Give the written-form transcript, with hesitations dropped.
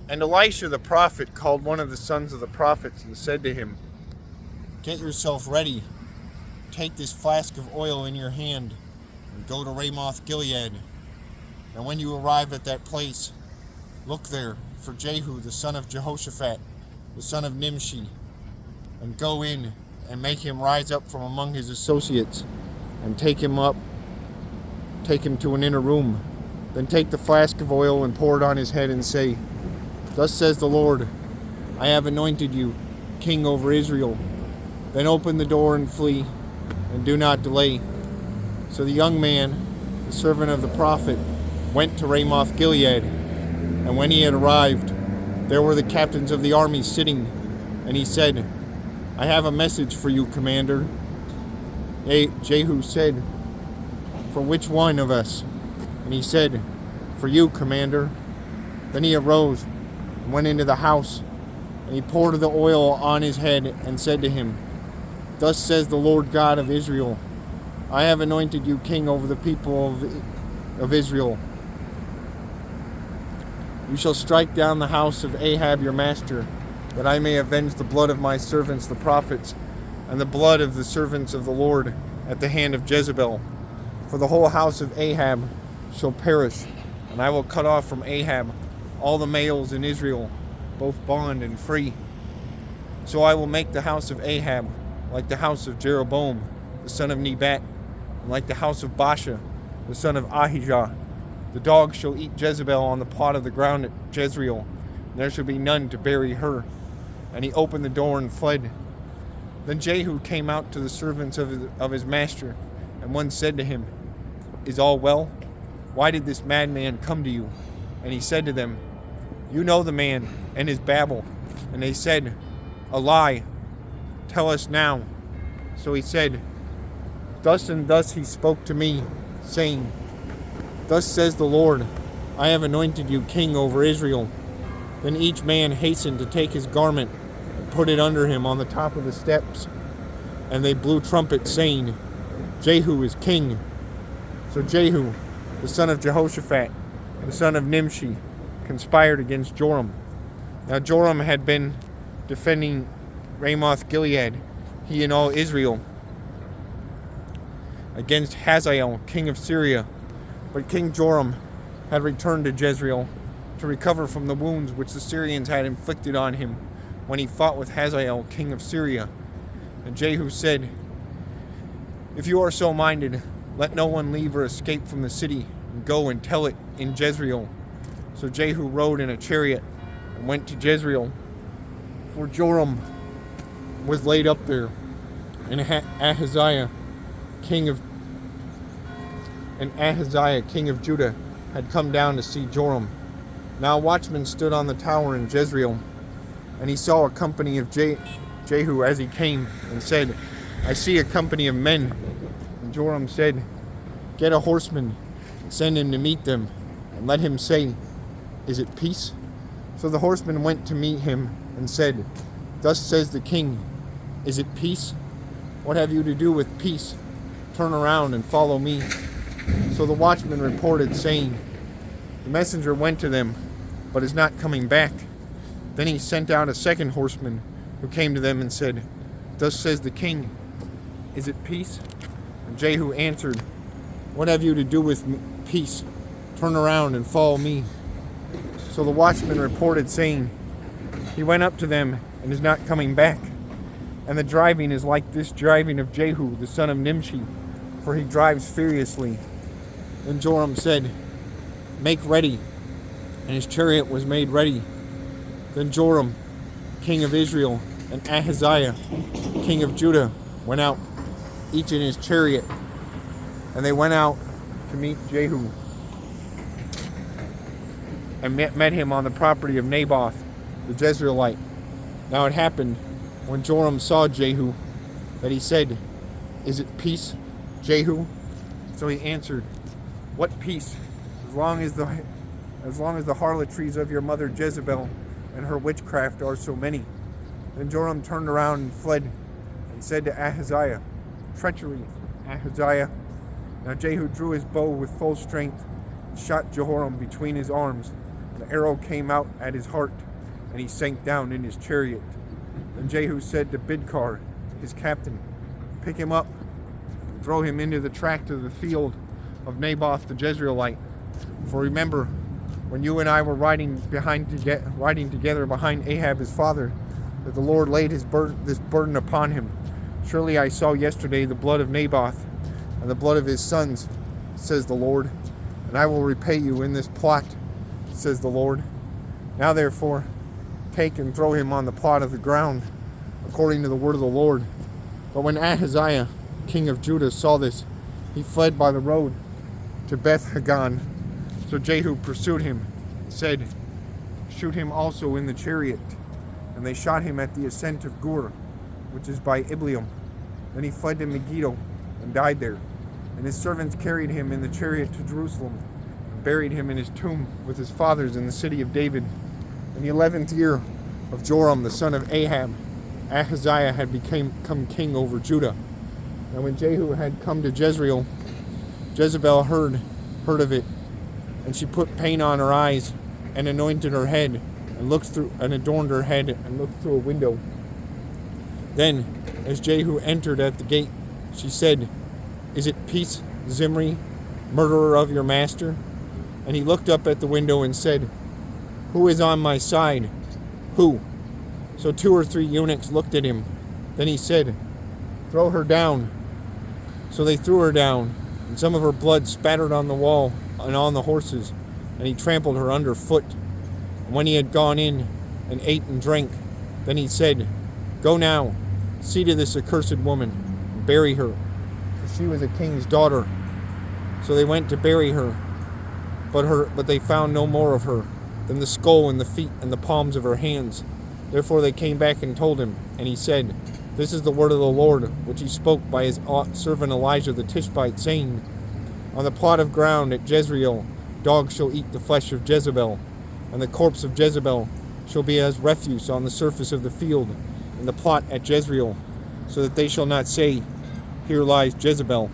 And Elisha the prophet called one of the sons of the prophets and said to him, "Get yourself ready. Take this flask of oil in your hand and go to Ramoth Gilead. And when you arrive at that place, look there for Jehu the son of Jehoshaphat, the son of Nimshi, and go in and make him rise up from among his associates, and take him to an inner room. Then take the flask of oil and pour it on his head and say, 'Thus says the Lord, I have anointed you king over Israel.' Then open the door and flee, and do not delay." So the young man, the servant of the prophet, went to Ramoth Gilead. And when he had arrived, there were the captains of the army sitting. And he said, "I have a message for you, commander." Jehu said, "For which one of us?" And he said, "For you, commander." Then he arose and went into the house, and he poured the oil on his head and said to him, "Thus says the Lord God of Israel, I have anointed you king over the people of Israel. You shall strike down the house of Ahab your master, that I may avenge the blood of my servants the prophets, and the blood of the servants of the Lord at the hand of Jezebel. For the whole house of Ahab shall perish, and I will cut off from Ahab all the males in Israel, both bond and free. So I will make the house of Ahab like the house of Jeroboam, the son of Nebat, and like the house of Baasha, the son of Ahijah. The dogs shall eat Jezebel on the plot of the ground at Jezreel, and there shall be none to bury her." And he opened the door and fled. Then Jehu came out to the servants of his master, and one said to him, "Is all well? Why did this madman come to you?" And he said to them, "You know the man and his babble." And they said, "A lie. Tell us now." So he said, "Thus and thus he spoke to me, saying, Thus says the Lord, I have anointed you king over Israel." Then each man hastened to take his garment and put it under him on the top of the steps. And they blew trumpets, saying, "Jehu is king." So Jehu, the son of Jehoshaphat, the son of Nimshi, conspired against Joram. Now Joram had been defending Ramoth Gilead, he and all Israel, against Hazael, king of Syria. But King Joram had returned to Jezreel to recover from the wounds which the Syrians had inflicted on him when he fought with Hazael, king of Syria. And Jehu said, "If you are so minded, let no one leave or escape from the city, and go and tell it in Jezreel." So Jehu rode in a chariot and went to Jezreel, for Joram was laid up there, and Ahaziah, king of Judah, had come down to see Joram. Now a watchman stood on the tower in Jezreel, and he saw a company of Jehu as he came, and said, "I see a company of men." And Joram said, "Get a horseman, and send him to meet them, and let him say, 'Is it peace?'" So the horseman went to meet him, and said, "Thus says the king, Is it peace? What have you to do with peace? Turn around and follow me." So the watchman reported, saying, "The messenger went to them, but is not coming back." Then he sent out a second horseman, who came to them and said, "Thus says the king, Is it peace?" And Jehu answered, "What have you to do with peace? Turn around and follow me." So the watchman reported, saying, "He went up to them and is not coming back. And the driving is like this driving of Jehu, the son of Nimshi, for he drives furiously." Then Joram said, "Make ready." And his chariot was made ready. Then Joram, king of Israel, and Ahaziah, king of Judah, went out, each in his chariot. And they went out to meet Jehu, and met him on the property of Naboth, the Jezreelite. Now it happened, when Joram saw Jehu, that he said, "Is it peace, Jehu?" So he answered, "What peace, as long as the harlotries of your mother Jezebel and her witchcraft are so many?" Then Joram turned around and fled, and said to Ahaziah, "Treachery, Ahaziah." Now Jehu drew his bow with full strength, and shot Jehoram between his arms, The arrow came out at his heart, and he sank down in his chariot. And Jehu said to Bidkar, his captain, pick him up, throw him into the tract of the field of Naboth the Jezreelite. For remember, when you and I were riding together behind Ahab his father, that the Lord laid this burden upon him. Surely I saw yesterday the blood of Naboth and the blood of his sons, says the Lord, and I will repay you in this plot, says the Lord. Now therefore, take and throw him on the plot of the ground, according to the word of the Lord. But when Ahaziah, king of Judah, saw this, he fled by the road to Beth Hagan. So Jehu pursued him, said, shoot him also in the chariot. And they shot him at the ascent of Gur, which is by Ibleam. Then he fled to Megiddo and died there. And his servants carried him in the chariot to Jerusalem, and buried him in his tomb with his fathers in the city of David. In the 11th year of Joram the son of Ahab, Ahaziah had become king over Judah. And when Jehu had come to Jezreel, Jezebel heard of it, and she put paint on her eyes, and anointed her head, and adorned her head, and looked through a window. Then, as Jehu entered at the gate, she said, is it peace, Zimri, murderer of your master? And he looked up at the window and said, who is on my side? Who? So 2 or 3 eunuchs looked at him. Then he said, throw her down. So they threw her down, and some of her blood spattered on the wall and on the horses, and he trampled her underfoot. And when he had gone in and ate and drank, then he said, go now, see to this accursed woman, and bury her, for she was a king's daughter. So they went to bury her, but they found no more of her than the skull and the feet and the palms of her hands. Therefore they came back and told him, and he said, this is the word of the Lord, which he spoke by his servant Elijah the Tishbite, saying, on the plot of ground at Jezreel, dogs shall eat the flesh of Jezebel, and the corpse of Jezebel shall be as refuse on the surface of the field, in the plot at Jezreel, so that they shall not say, here lies Jezebel.